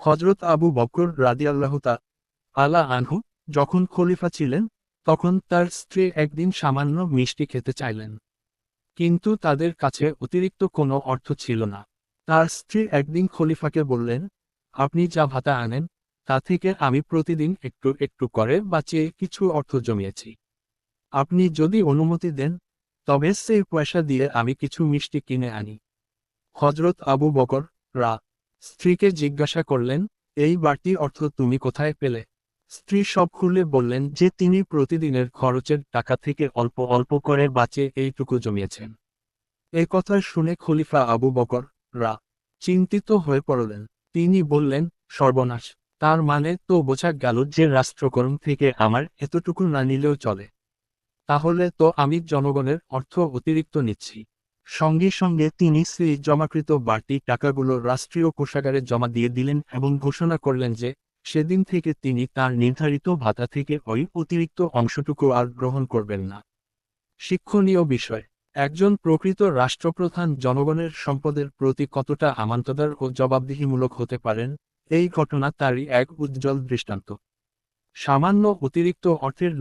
হযরত আবু বকর রাদিয়াল্লাহু তাআলা আনহু যখন খলিফা ছিলেন, তখন তার স্ত্রী একদিন সামান্য মিষ্টি খেতে চাইলেন। কিন্তু তাদের কাছে অতিরিক্ত কোনো অর্থ ছিল না। তার স্ত্রী একদিন খলিফাকে বললেন, আপনি যা ভাতা আনেন, তা থেকে আমি প্রতিদিন একটু একটু করে বাঁচিয়ে কিছু অর্থ জমিয়েছি। আপনি যদি অনুমতি দেন, তবে সেই পয়সা দিয়ে আমি কিছু মিষ্টি কিনে আনি। হযরত আবু বকর স্ত্রীকে জিজ্ঞাসা করলেন, এই বাড়তি অর্থ তুমি কোথায় পেলে? স্ত্রী সব খুলে বললেন যে তিনি প্রতিদিনের খরচের টাকা থেকে অল্প অল্প করে বাঁচিয়ে এইটুকু জমিয়েছেন। এ কথা শুনে খলিফা আবু বকর চিন্তিত হয়ে পড়লেন। তিনি বললেন, সর্বনাশ! তার মানে তো বোঝা গেল যে রাষ্ট্রকরণ থেকে আমার এতটুকু না নিলেও চলে। তাহলে তো আমি জনগণের অর্থ অতিরিক্ত নিচ্ছি। সঙ্গে সঙ্গে তিনি সেই জমাকৃত বাড়তি টাকাগুলো রাষ্ট্রীয় কোষাগারে জমা দিয়ে দিলেন এবং ঘোষণা করলেন যে সেদিন থেকে তিনি তার নির্ধারিত ভাতা থেকে ওই অতিরিক্ত অংশটুকু আর গ্রহণ করবেন না। শিক্ষণীয় বিষয়: একজন প্রকৃত রাষ্ট্রপ্রধান জনগণের সম্পদের প্রতি কতটা আমানতদার ও জবাবদিহিমূলক হতে পারেন, এই ঘটনা তারই এক উজ্জ্বল দৃষ্টান্ত। সামান্য অতিরিক্ত অর্থের